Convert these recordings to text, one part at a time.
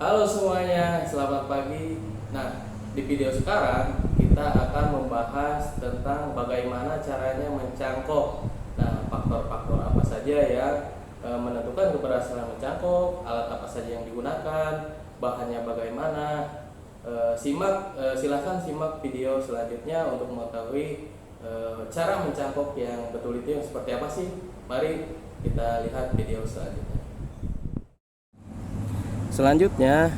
Halo semuanya, selamat pagi. Nah, di video sekarang kita akan membahas tentang bagaimana caranya mencangkok. Nah, faktor-faktor apa saja yang menentukan keberhasilan mencangkok, alat apa saja yang digunakan, bahannya bagaimana. Silahkan simak video selanjutnya untuk mengetahui cara mencangkok yang betul itu yang seperti apa sih. Mari kita lihat video selanjutnya. Selanjutnya,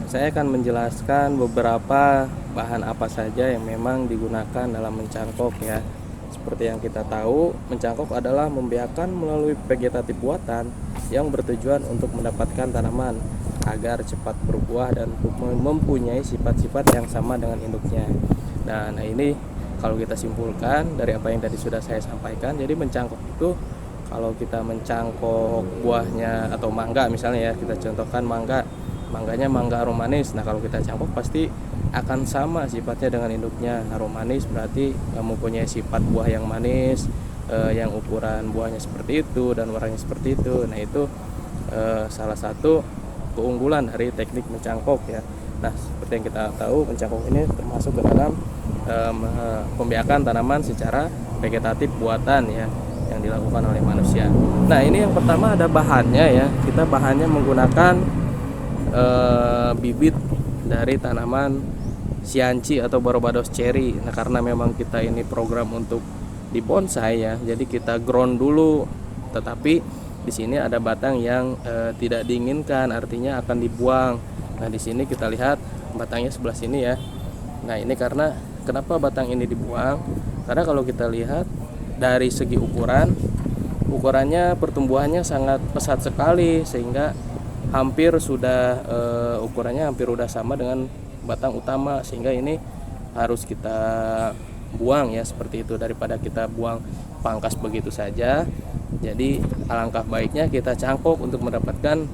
saya akan menjelaskan beberapa bahan apa saja yang memang digunakan dalam mencangkok ya. Seperti yang kita tahu, mencangkok adalah membiarkan melalui vegetatif buatan yang bertujuan untuk mendapatkan tanaman agar cepat berbuah dan mempunyai sifat-sifat yang sama dengan induknya. Nah, ini kalau kita simpulkan dari apa yang tadi sudah saya sampaikan, jadi mencangkok itu kalau kita mencangkok buahnya atau mangga misalnya ya, kita contohkan mangganya mangga aromanis. Nah, kalau kita cangkok pasti akan sama sifatnya dengan induknya. Aromanis berarti mempunyai sifat buah yang manis, yang ukuran buahnya seperti itu dan warnanya seperti itu. Nah, itu salah satu keunggulan dari teknik mencangkok ya. Nah, seperti yang kita tahu, mencangkok ini termasuk ke dalam pembiakan tanaman secara vegetatif buatan ya, yang dilakukan oleh manusia. Nah, ini yang pertama ada bahannya ya. Kita bahannya menggunakan bibit dari tanaman sianci atau Barbados cherry. Nah, karena memang kita ini program untuk di bonsai ya, jadi kita ground dulu. Tetapi di sini ada batang yang tidak diinginkan, artinya akan dibuang. Nah, di sini kita lihat batangnya sebelah sini ya. Nah, ini karena kenapa batang ini dibuang? Karena kalau kita lihat dari segi ukurannya pertumbuhannya sangat pesat sekali, sehingga hampir sudah ukurannya hampir sudah sama dengan batang utama, sehingga ini harus kita buang ya, seperti itu, daripada kita buang pangkas begitu saja. Jadi alangkah baiknya kita cangkok untuk mendapatkan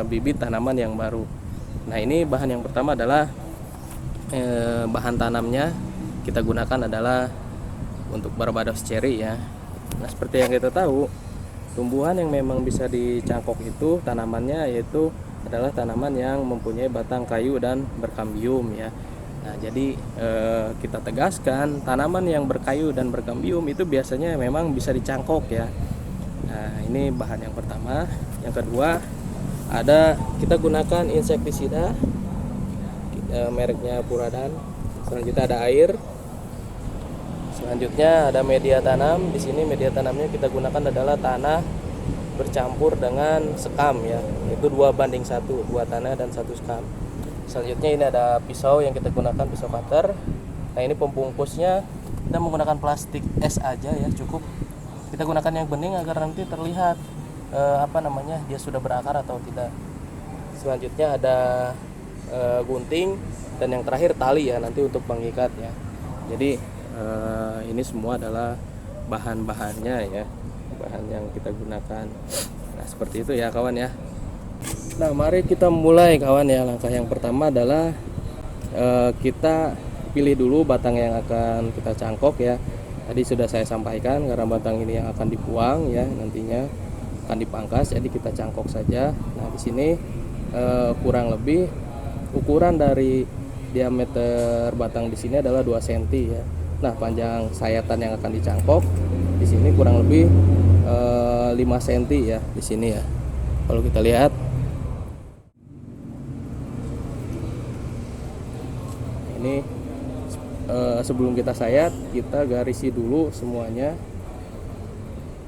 bibit tanaman yang baru. Nah, ini bahan yang pertama adalah bahan tanamnya kita gunakan adalah untuk Barbados cherry ya. Nah, seperti yang kita tahu, tumbuhan yang memang bisa dicangkok itu tanamannya yaitu adalah tanaman yang mempunyai batang kayu dan berkambium ya. Nah, jadi kita tegaskan tanaman yang berkayu dan berkambium itu biasanya memang bisa dicangkok ya. Nah, ini bahan yang pertama. Yang kedua, kita gunakan insektisida mereknya Puradan. Selanjutnya ada air. Selanjutnya ada media tanam. Di sini media tanamnya kita gunakan adalah tanah bercampur dengan sekam ya. Itu 2:1, 2 tanah dan 1 sekam. Selanjutnya ini ada pisau yang kita gunakan, pisau cutter. Nah, ini pembungkusnya kita menggunakan plastik es aja ya, cukup. Kita gunakan yang bening agar nanti terlihat dia sudah berakar atau tidak. Selanjutnya ada gunting, dan yang terakhir tali ya, nanti untuk mengikatnya. Jadi ini semua adalah bahan-bahannya ya, bahan yang kita gunakan. Nah, seperti itu ya kawan ya. Nah, mari kita mulai kawan ya. Langkah yang pertama adalah kita pilih dulu batang yang akan kita cangkok ya. Tadi sudah saya sampaikan, karena batang ini yang akan dibuang ya, nantinya akan dipangkas, jadi kita cangkok saja. Nah, di sini kurang lebih ukuran dari diameter batang di sini adalah 2 cm ya. Nah, panjang sayatan yang akan dicangkok di sini kurang lebih 5 cm ya di sini ya. Kalau kita lihat ini sebelum kita sayat, kita garisi dulu semuanya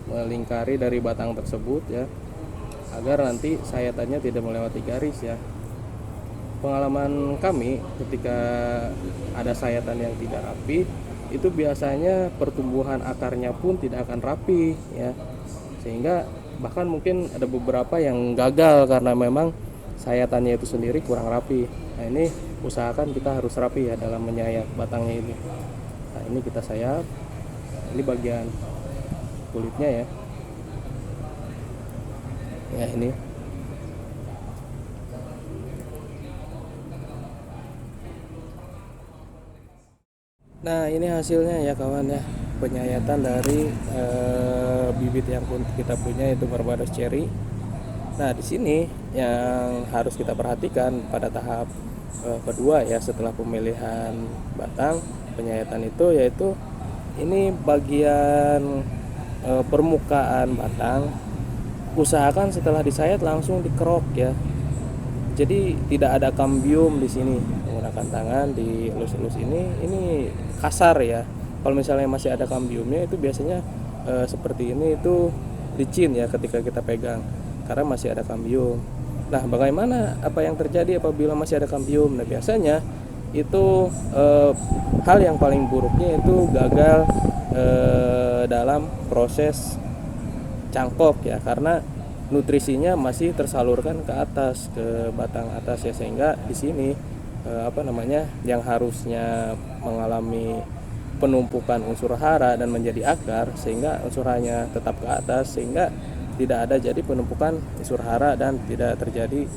melingkari dari batang tersebut ya, agar nanti sayatannya tidak melewati garis ya. Pengalaman kami ketika ada sayatan yang tidak rapi, itu biasanya pertumbuhan akarnya pun tidak akan rapi ya, sehingga bahkan mungkin ada beberapa yang gagal karena memang sayatannya itu sendiri kurang rapi. Nah, ini usahakan kita harus rapi ya dalam menyayat batangnya ini. Nah, ini kita sayat, ini bagian kulitnya ya. Ya, ini. Nah, ini hasilnya ya kawan ya, penyayatan dari bibit yang kita punya, itu Barbados cherry. Nah, di sini yang harus kita perhatikan pada tahap kedua ya, setelah pemilihan batang penyayatan itu, yaitu ini bagian permukaan batang, usahakan setelah disayat langsung dikerok ya. Jadi tidak ada kambium di sini, menggunakan tangan dielus-elus ini kasar ya. Kalau misalnya masih ada kambiumnya itu biasanya seperti ini itu licin ya ketika kita pegang karena masih ada kambium. Nah, bagaimana apa yang terjadi apabila masih ada kambium? Nah, biasanya itu hal yang paling buruknya itu gagal dalam proses cangkok ya, karena nutrisinya masih tersalurkan ke atas, ke batang atas ya, sehingga di sini yang harusnya mengalami penumpukan unsur hara dan menjadi akar, sehingga unsur haranya tetap ke atas, sehingga tidak ada jadi penumpukan unsur hara dan tidak terjadi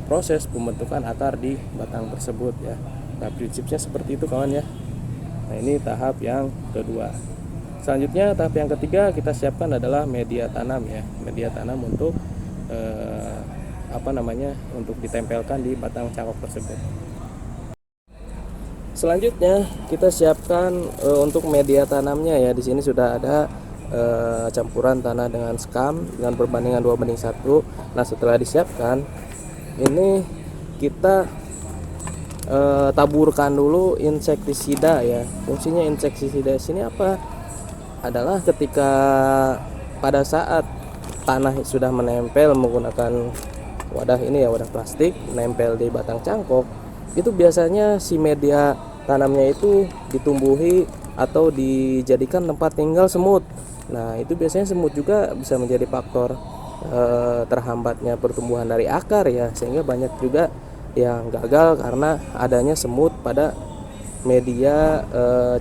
proses pembentukan akar di batang tersebut ya. Nah, prinsipnya seperti itu kawan ya. Nah, ini tahap yang kedua. Selanjutnya tahap yang ketiga kita siapkan adalah media tanam ya, media tanam untuk untuk ditempelkan di batang cangkok tersebut. Selanjutnya kita siapkan untuk media tanamnya ya. Di sini sudah ada campuran tanah dengan skam dengan perbandingan 2:1. Nah, setelah disiapkan ini kita taburkan dulu insektisida ya. Fungsinya insektisida sini apa? Adalah ketika pada saat tanah sudah menempel menggunakan wadah ini ya, wadah plastik menempel di batang cangkok, itu biasanya si media tanamnya itu ditumbuhi atau dijadikan tempat tinggal semut. Nah, itu biasanya semut juga bisa menjadi faktor terhambatnya pertumbuhan dari akar ya, sehingga banyak juga yang gagal karena adanya semut pada media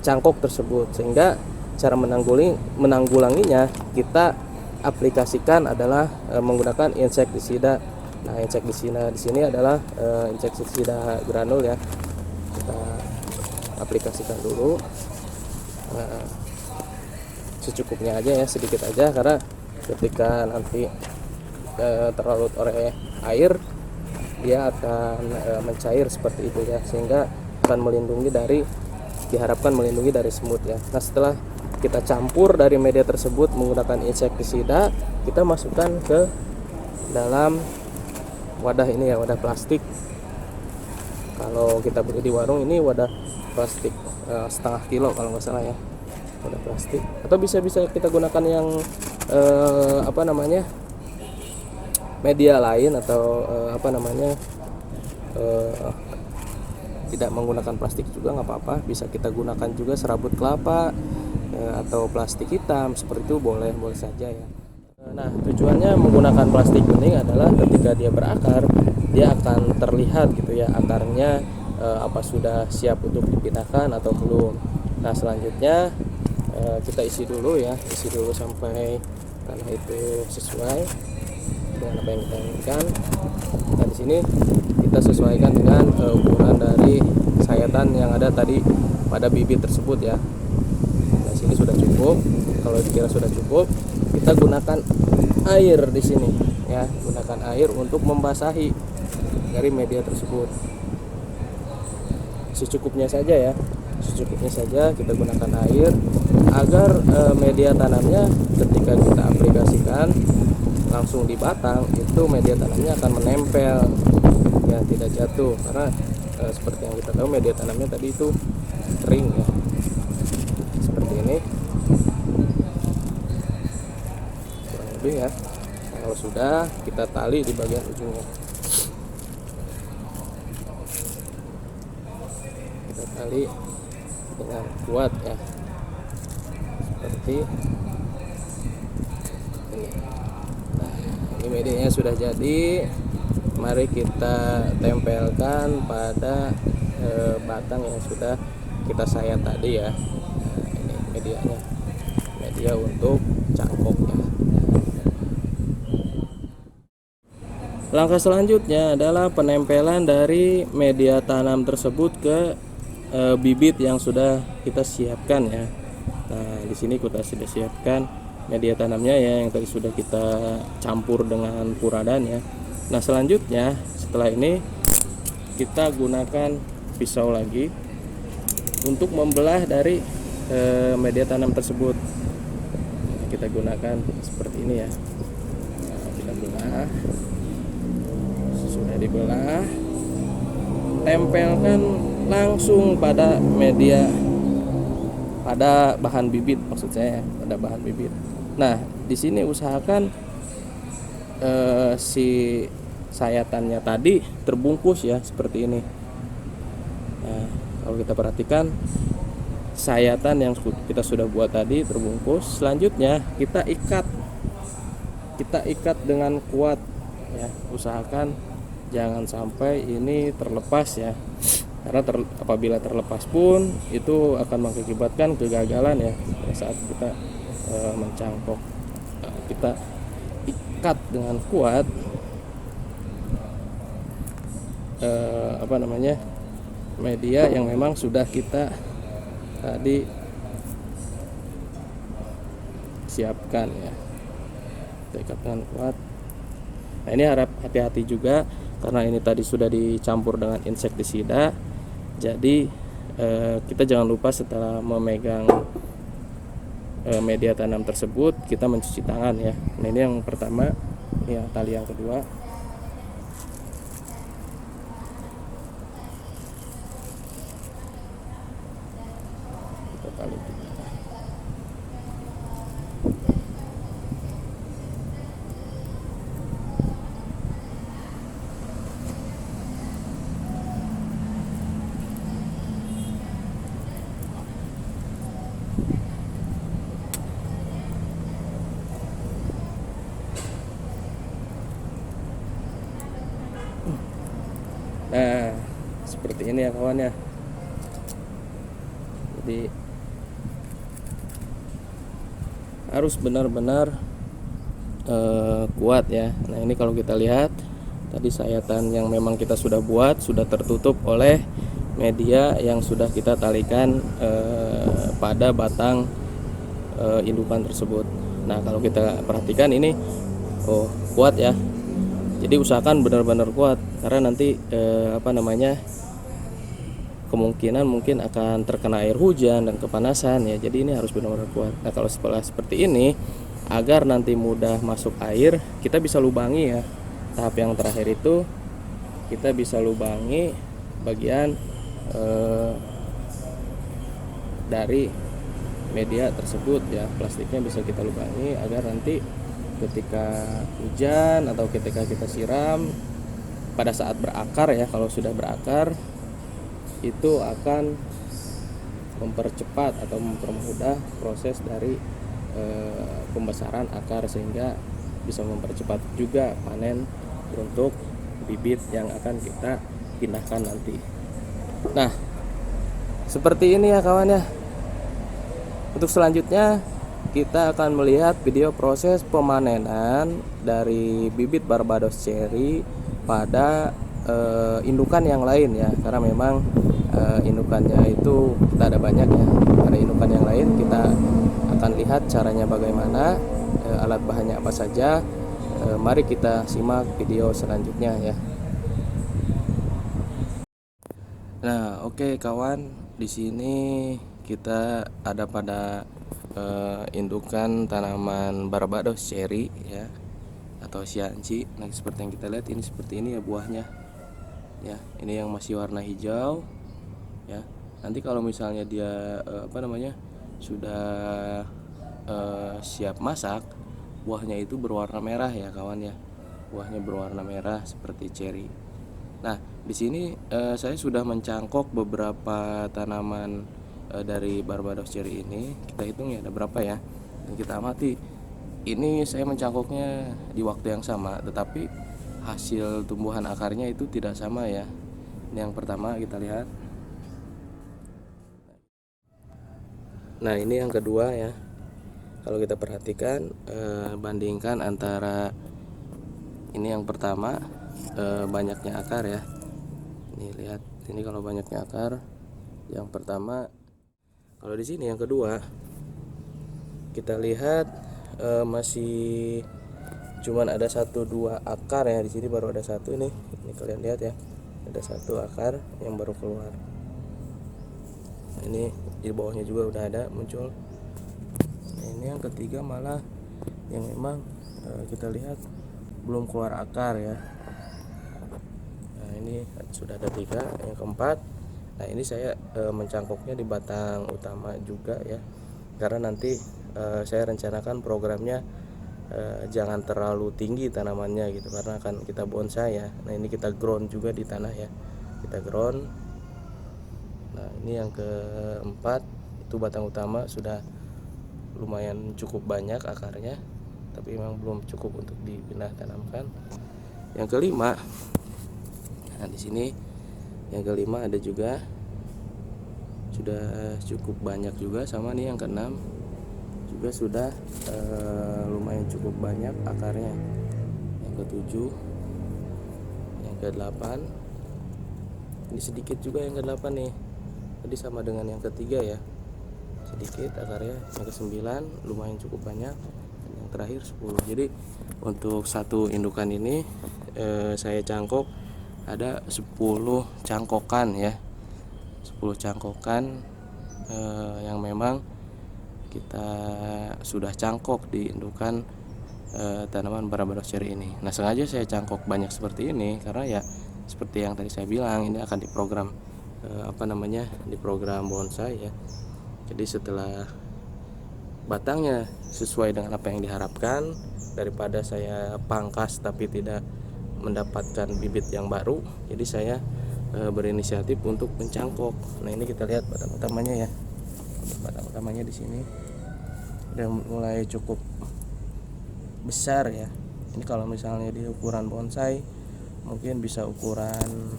cangkok tersebut. Sehingga cara menanggulanginya kita aplikasikan adalah menggunakan insektisida. Nah, insektisida di sini adalah insektisida granul ya. Kita aplikasikan dulu secukupnya aja ya, sedikit aja, karena ketika nanti terlarut oleh air dia akan mencair seperti itu ya, sehingga akan diharapkan melindungi dari semut ya. Nah, setelah kita campur dari media tersebut menggunakan insektisida, kita masukkan ke dalam wadah ini ya, wadah plastik. Kalau kita beli di warung ini wadah plastik setengah kilo kalau nggak salah ya, wadah plastik. Atau bisa kita gunakan yang media lain, atau tidak menggunakan plastik juga nggak apa-apa. Bisa kita gunakan juga serabut kelapa atau plastik hitam, seperti itu boleh saja ya. Nah, tujuannya menggunakan plastik bening adalah ketika dia berakar, dia akan terlihat gitu ya akarnya apa sudah siap untuk dipindahkan atau belum. Nah, selanjutnya kita isi dulu sampai tanah itu sesuai dengan apa yang kita inginkan. Nah, di sini kita sesuaikan dengan ukuran dari sayatan yang ada tadi pada bibit tersebut ya. Nah, sini sudah cukup. Kalau dikira sudah cukup, kita gunakan air di sini ya, gunakan air untuk membasahi dari media tersebut. Secukupnya saja ya, secukupnya saja kita gunakan air agar media tanamnya ketika kita aplikasikan langsung di batang, itu media tanamnya akan menempel ya, tidak jatuh, karena seperti yang kita tahu media tanamnya tadi itu kering ya, seperti ini kurang lebih ya. Nah, kalau sudah, kita tali di bagian ujungnya, kita tali dengan kuat ya, seperti ini. Nah, ini medianya sudah jadi. Mari kita tempelkan pada batang yang sudah kita sayat tadi ya. Nah, ini medianya, media untuk cangkoknya. Langkah selanjutnya adalah penempelan dari media tanam tersebut ke bibit yang sudah kita siapkan ya. Nah, di sini kita sudah siapkan media tanamnya ya, yang tadi sudah kita campur dengan puradan ya. Nah selanjutnya setelah ini kita gunakan pisau lagi untuk membelah dari media tanam tersebut. Kita gunakan seperti ini ya. Nah, kita belah, sudah dibelah, tempelkan langsung pada media, pada bahan bibit maksud saya, pada bahan bibit. Nah di sini usahakan si sayatannya tadi terbungkus ya seperti ini. Nah kalau kita perhatikan sayatan yang kita sudah buat tadi terbungkus. Selanjutnya kita ikat dengan kuat ya. Usahakan jangan sampai ini terlepas ya, karena apabila terlepas pun itu akan mengakibatkan kegagalan ya pada saat kita mencangkok. Nah, kita ikat dengan kuat media yang memang sudah kita tadi siapkan ya. Kita ikat dengan kuat. Nah ini harap hati-hati juga karena ini tadi sudah dicampur dengan insektisida. Jadi kita jangan lupa setelah memegang media tanam tersebut kita mencuci tangan ya. Nah ini yang pertama, ini yang tali yang kedua. Kita tali juga. Nah seperti ini ya kawan ya. Jadi harus benar-benar kuat ya. Nah ini kalau kita lihat tadi sayatan yang memang kita sudah buat sudah tertutup oleh media yang sudah kita talikan pada batang indukan tersebut. Nah kalau kita perhatikan ini kuat ya. Jadi usahakan benar-benar kuat karena nanti kemungkinan mungkin akan terkena air hujan dan kepanasan ya. Jadi ini harus benar-benar kuat. Nah kalau seperti ini, agar nanti mudah masuk air, kita bisa lubangi ya. Tahap yang terakhir itu kita bisa lubangi bagian dari media tersebut ya. Plastiknya bisa kita lubangi agar nanti ketika hujan atau ketika kita siram pada saat berakar ya, kalau sudah berakar itu akan mempercepat atau mempermudah proses dari pembesaran akar sehingga bisa mempercepat juga panen untuk bibit yang akan kita pindahkan nanti. Nah seperti ini ya kawan ya. Untuk selanjutnya kita akan melihat video proses pemanenan dari bibit Barbados Cherry pada indukan yang lain ya, karena memang indukannya itu tidak ada banyak ya. Pada indukan yang lain kita akan lihat caranya bagaimana, alat bahannya apa saja. Mari kita simak video selanjutnya ya. Nah oke kawan, di sini kita ada pada indukan tanaman Barbados Cherry ya, atau Xianqi. Nah seperti yang kita lihat ini seperti ini ya buahnya ya. Ini yang masih warna hijau ya. Nanti kalau misalnya dia sudah siap masak, buahnya itu berwarna merah ya kawan ya. Buahnya berwarna merah seperti cherry. Nah di sini saya sudah mencangkok beberapa tanaman dari Barbados Cherry ini. Kita hitung ya ada berapa ya, dan kita amati. Ini saya mencangkoknya di waktu yang sama, tetapi hasil tumbuhan akarnya itu tidak sama ya. Ini yang pertama kita lihat. Nah ini yang kedua ya. Kalau kita perhatikan bandingkan antara ini yang pertama banyaknya akar ya. Ini lihat, ini kalau banyaknya akar yang pertama. Kalau di sini yang kedua kita lihat masih cuman ada 1-2 akar ya. Di sini baru ada satu nih. Ini kalian lihat ya, ada satu akar yang baru keluar. Nah, ini di bawahnya juga udah ada muncul. Nah, ini yang ketiga malah yang memang kita lihat belum keluar akar ya. Nah, ini sudah ada 3. Yang keempat, nah ini saya mencangkoknya di batang utama juga ya, karena nanti saya rencanakan programnya jangan terlalu tinggi tanamannya gitu, karena akan kita bonsai ya. Nah, ini kita ground juga di tanah ya, kita ground. Nah, ini yang keempat, itu batang utama sudah lumayan cukup banyak akarnya, tapi memang belum cukup untuk dipindah tanamkan. Yang kelima, nah di sini yang kelima ada juga sudah cukup banyak juga, sama nih yang keenam juga sudah lumayan cukup banyak akarnya. Yang ketujuh, yang kedelapan, ini sedikit juga yang kedelapan nih. Tadi sama dengan yang ketiga ya, sedikit akarnya. Yang kesembilan lumayan cukup banyak. Yang terakhir 10. Jadi untuk satu indukan ini saya cangkok ada 10 cangkokan ya, 10 cangkokan yang memang kita sudah cangkok di indukan tanaman Barbados cherry ini. Nah, sengaja saya cangkok banyak seperti ini karena ya seperti yang tadi saya bilang, ini akan diprogram diprogram bonsai ya. Jadi setelah batangnya sesuai dengan apa yang diharapkan, daripada saya pangkas tapi tidak mendapatkan bibit yang baru, jadi saya berinisiatif untuk mencangkok. Nah, ini kita lihat batang utamanya ya. Batang utamanya di sini udah mulai cukup besar ya. Ini kalau misalnya di ukuran bonsai mungkin bisa ukuran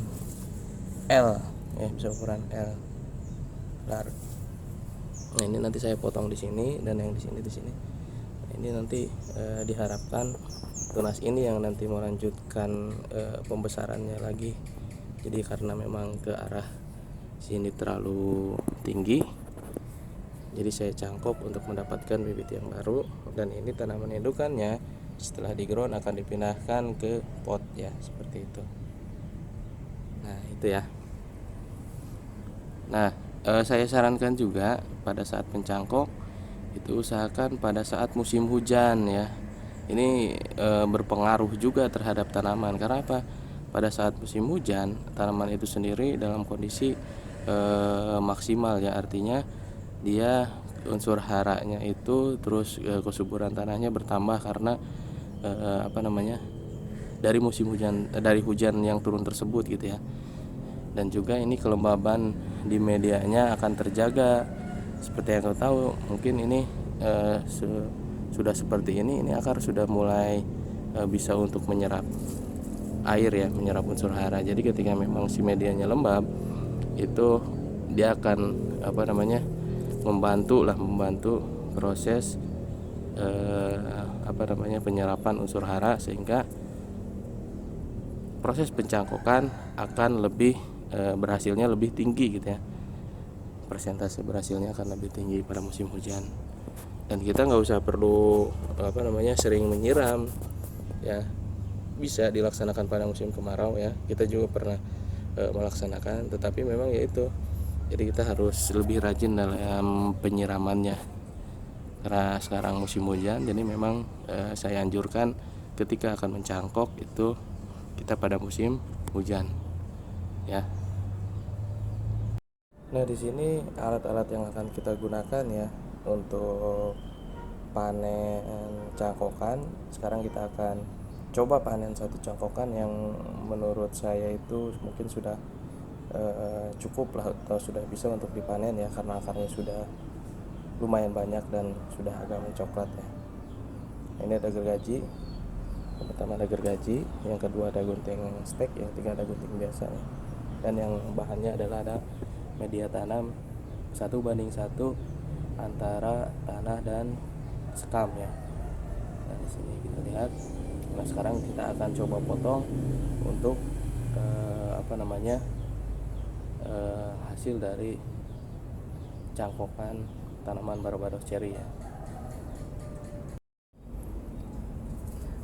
L ya, bisa ukuran L. Nah, ini nanti saya potong di sini, dan yang di sini. Nah, ini nanti diharapkan tunas ini yang nanti melanjutkan pembesarannya lagi. Jadi karena memang ke arah sini terlalu tinggi, jadi saya cangkok untuk mendapatkan bibit yang baru. Dan ini tanaman indukannya setelah di ground akan dipindahkan ke pot ya, seperti itu. Nah, itu ya. Nah, saya sarankan juga pada saat mencangkok itu usahakan pada saat musim hujan ya. Ini berpengaruh juga terhadap tanaman. Karena apa? Pada saat musim hujan, tanaman itu sendiri dalam kondisi maksimal ya, artinya dia unsur haranya itu terus kesuburan tanahnya bertambah karena dari musim hujan, dari hujan yang turun tersebut gitu ya. Dan juga ini kelembaban di medianya akan terjaga. Seperti yang kau tahu, mungkin ini sudah seperti ini akar sudah mulai bisa untuk menyerap air ya, menyerap unsur hara. Jadi ketika memang si medianya lembab, itu dia akan membantu proses penyerapan unsur hara, sehingga proses pencangkokan akan lebih berhasilnya lebih tinggi gitu ya. Persentase berhasilnya akan lebih tinggi pada musim hujan. Dan kita nggak usah perlu sering menyiram ya, bisa dilaksanakan pada musim kemarau ya. Kita juga pernah melaksanakan, tetapi memang yaitu, jadi kita harus lebih rajin dalam penyiramannya karena sekarang musim hujan. Jadi memang saya anjurkan ketika akan mencangkok itu kita pada musim hujan ya. Nah, di sini alat-alat yang akan kita gunakan ya untuk panen cangkokan. Sekarang kita akan coba panen satu cangkokan yang menurut saya itu mungkin sudah cukup lah, atau sudah bisa untuk dipanen ya, karena akarnya sudah lumayan banyak dan sudah agak mencoklat ya. Ini ada gergaji. Yang pertama ada gergaji, yang kedua ada gunting stek, yang ketiga ada gunting biasa ya. Dan yang bahannya adalah ada media tanam 1:1 antara tanah dan sekam ya. Nah, di sini kita lihat. Nah, sekarang kita akan coba potong untuk hasil dari cangkokan tanaman Barbados cherry ya.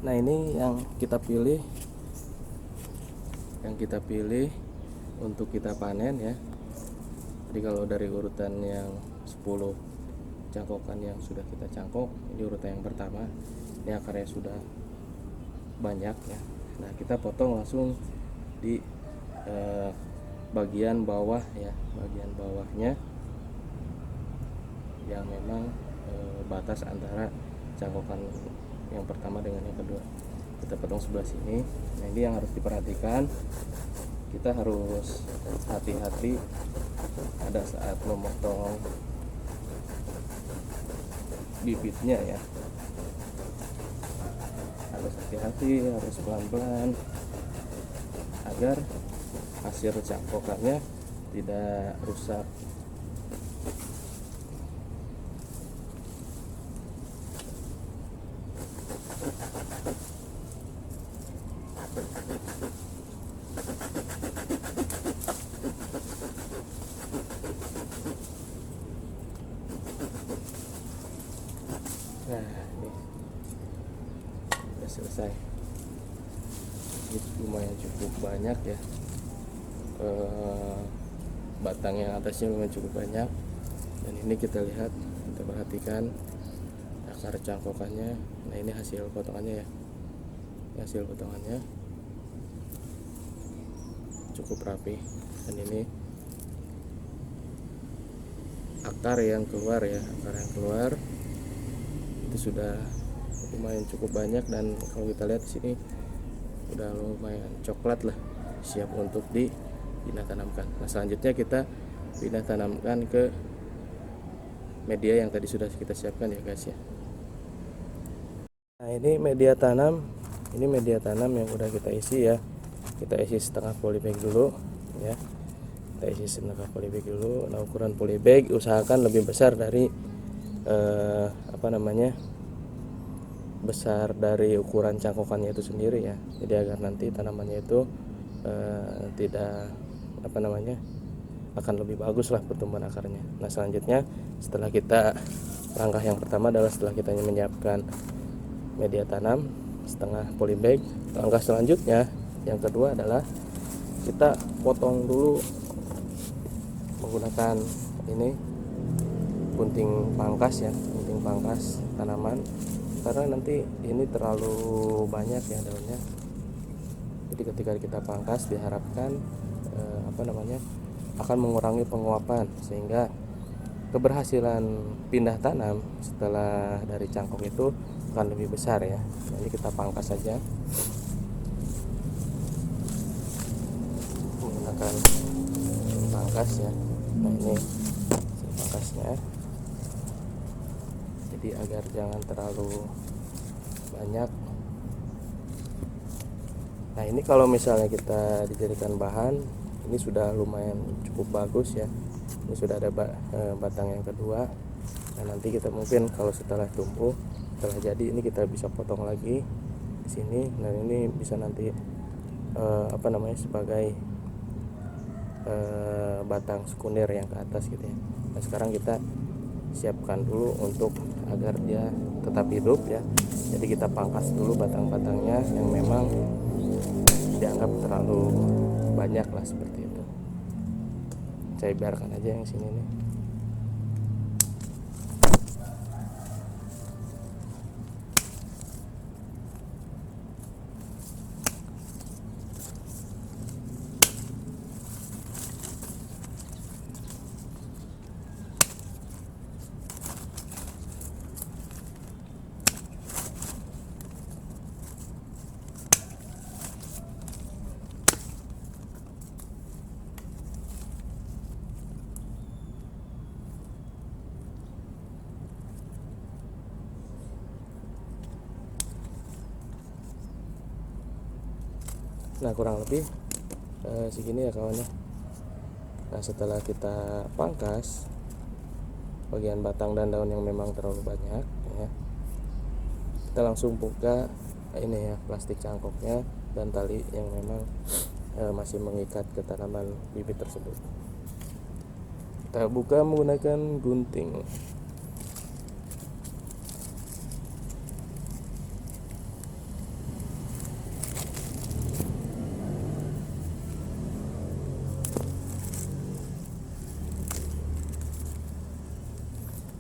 Nah ini yang kita pilih untuk kita panen ya. Jadi kalau dari urutan yang 10 cangkokan yang sudah kita cangkok, ini urutan yang pertama. Ini akarnya sudah banyak ya. Nah kita potong langsung di bagian bawah ya, bagian bawahnya yang memang batas antara cangkokan yang pertama dengan yang kedua. Kita potong sebelah sini. Nah ini yang harus diperhatikan, kita harus hati-hati pada saat memotong bibitnya ya, harus hati-hati, harus pelan-pelan agar hasil cangkokannya tidak rusak. Nah ini udah selesai. Ini lumayan cukup banyak ya, batang yang atasnya lumayan cukup banyak. Dan ini kita lihat, kita perhatikan akar cangkokannya. Nah ini hasil potongannya ya, hasil potongannya cukup rapi. Dan ini akar yang keluar ya, akar yang keluar itu sudah lumayan cukup banyak. Dan kalau kita lihat di sini udah lumayan coklat lah, siap untuk dipindah tanamkan. Nah selanjutnya kita pindah tanamkan ke media yang tadi sudah kita siapkan ya guys ya. Nah ini media tanam yang udah kita isi ya. Kita isi setengah polybag dulu ya, kita isi setengah polybag dulu. Nah ukuran polybag usahakan lebih besar dari besar dari ukuran cangkokannya itu sendiri ya. Jadi agar nanti tanamannya itu tidak akan lebih bagus lah pertumbuhan akarnya. Nah selanjutnya langkah yang pertama adalah setelah kita menyiapkan media tanam setengah polybag, langkah selanjutnya yang kedua adalah kita potong dulu menggunakan ini gunting pangkas ya, gunting pangkas tanaman, karena nanti ini terlalu banyak ya daunnya. Jadi ketika kita pangkas diharapkan akan mengurangi penguapan, sehingga keberhasilan pindah tanam setelah dari cangkok itu akan lebih besar ya. Jadi kita pangkas saja menggunakan pangkas ya. Nah ini pangkasnya, jadi agar jangan terlalu banyak. Nah ini kalau misalnya kita dijadikan bahan, ini sudah lumayan cukup bagus ya. Ini sudah ada batang yang kedua. Nah nanti kita mungkin kalau setelah tumbuh, setelah jadi, ini kita bisa potong lagi di sini. Nah ini bisa nanti sebagai batang sekunder yang ke atas gitu ya. Nah sekarang kita siapkan dulu untuk agar dia tetap hidup ya. Jadi kita pangkas dulu batang-batangnya yang memang dianggap terlalu banyak lah, seperti itu. Saya biarkan aja yang sini nih. Nah kurang lebih segini ya kawannya. Nah setelah kita pangkas bagian batang dan daun yang memang terlalu banyak ya, kita langsung buka ini ya, plastik cangkoknya dan tali yang memang masih mengikat ke tanaman bibit tersebut. Kita buka menggunakan gunting.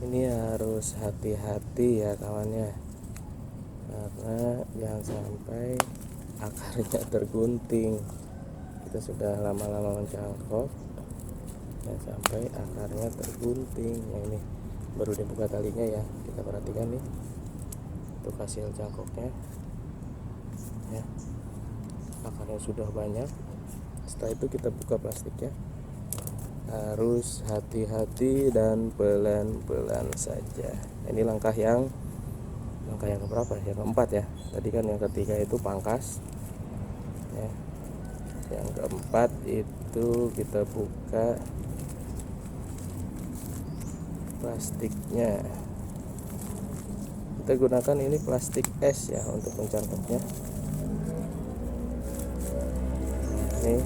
Ini harus hati-hati ya kawannya, karena jangan sampai akarnya tergunting. Kita sudah lama-lama mencangkok, jangan sampai akarnya tergunting. Nah ini baru dibuka talinya ya, kita perhatikan nih untuk hasil cangkoknya ya, akarnya sudah banyak. Setelah itu kita buka plastiknya, harus hati-hati dan pelan-pelan saja. Ini langkah yang keberapa? Yang keempat ya. Tadi kan yang ketiga itu pangkas ya. Yang keempat itu kita buka plastiknya. Kita gunakan ini plastik es ya untuk mencangkoknya. Ini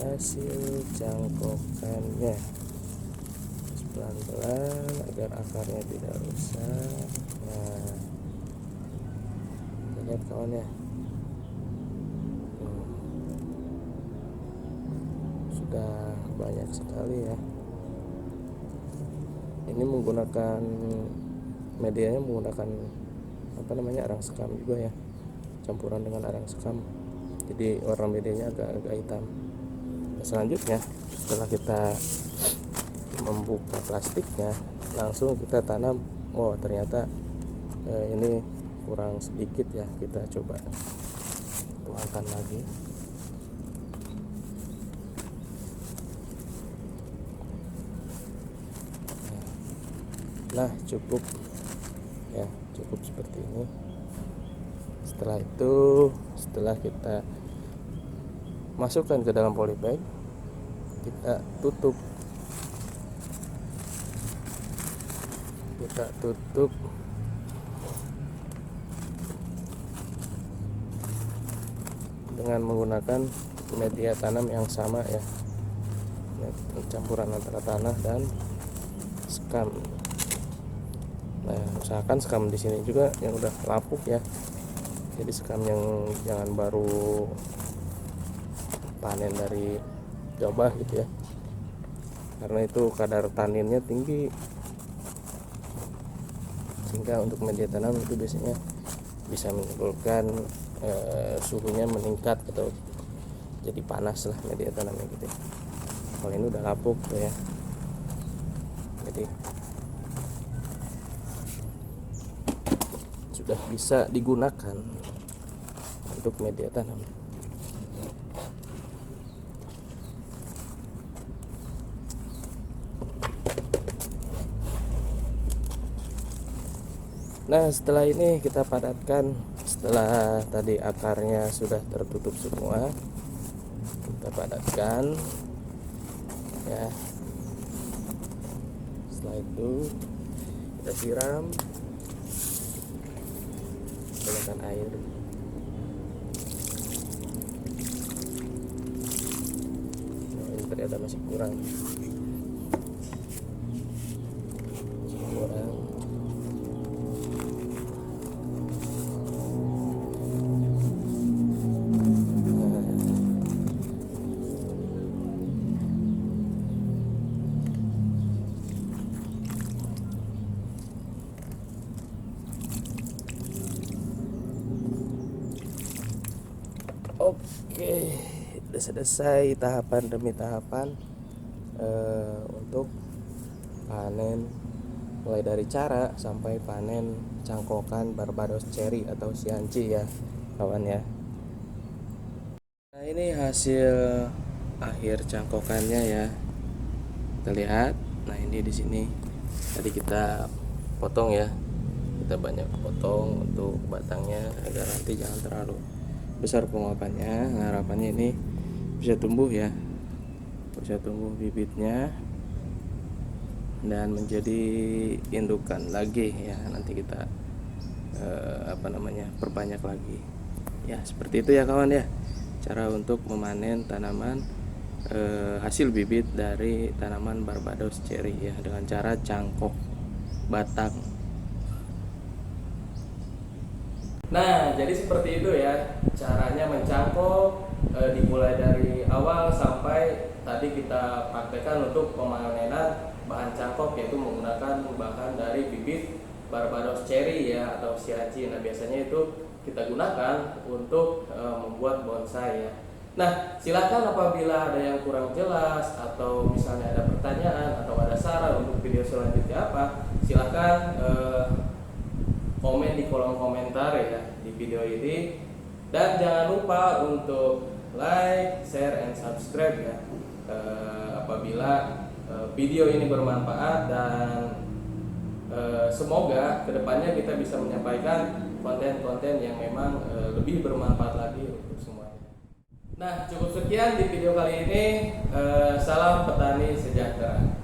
hasil cangkokannya, pelan-pelan agar akarnya tidak rusak. Nah, lihat kawan ya, sudah banyak sekali ya. Ini menggunakan medianya, menggunakan arang sekam juga ya, campuran dengan arang sekam, jadi warna medianya agak hitam. Selanjutnya setelah kita membuka plastiknya, langsung kita tanam. Oh ternyata ini kurang sedikit ya, kita coba tuangkan lagi. Nah cukup ya, cukup seperti ini. Setelah itu, setelah kita masukkan ke dalam polybag, kita tutup dengan menggunakan media tanam yang sama ya, campuran antara tanah dan sekam. Nah usahakan sekam di sini juga yang udah lapuk ya, jadi sekam yang jangan baru panen dari gabah gitu ya, karena itu kadar taninnya tinggi, sehingga untuk media tanam itu biasanya bisa menimbulkan suhunya meningkat atau jadi panas lah media tanamnya gitu ya. Kalau ini udah lapuk tuh ya, jadi sudah bisa digunakan untuk media tanam. Nah setelah ini kita padatkan. Setelah tadi akarnya sudah tertutup semua, kita padatkan ya. Setelah itu kita siram menggunakan air. Nah, ini ternyata masih kurang. Oke, sudah selesai tahapan demi tahapan untuk panen, mulai dari cara sampai panen cangkokan Barbados Cherry atau Sianci ya kawan ya. Nah ini hasil akhir cangkokannya ya, kita lihat. Nah ini di sini tadi kita potong ya, kita banyak potong untuk batangnya agar nanti jangan terlalu besar penguapannya. Nah, harapannya ini bisa tumbuh ya, bisa tumbuh bibitnya dan menjadi indukan lagi ya. Nanti kita perbanyak lagi ya. Seperti itu ya kawan ya, cara untuk memanen tanaman hasil bibit dari tanaman Barbados Cherry ya, dengan cara cangkok batang. Nah, jadi seperti itu ya caranya mencangkok, dimulai dari awal sampai tadi kita praktekkan untuk pemanenan bahan cangkok, yaitu menggunakan bahan dari bibit Barbados cherry ya atau siaci. Nah, biasanya itu kita gunakan untuk membuat bonsai ya. Nah, silakan apabila ada yang kurang jelas atau misalnya ada pertanyaan atau ada saran untuk video selanjutnya apa, silakan komen di kolom komentar ya di video ini. Dan jangan lupa untuk like, share, and subscribe ya apabila video ini bermanfaat, dan semoga kedepannya kita bisa menyampaikan konten-konten yang memang lebih bermanfaat lagi untuk semuanya. Nah, cukup sekian di video kali ini. Salam petani sejahtera.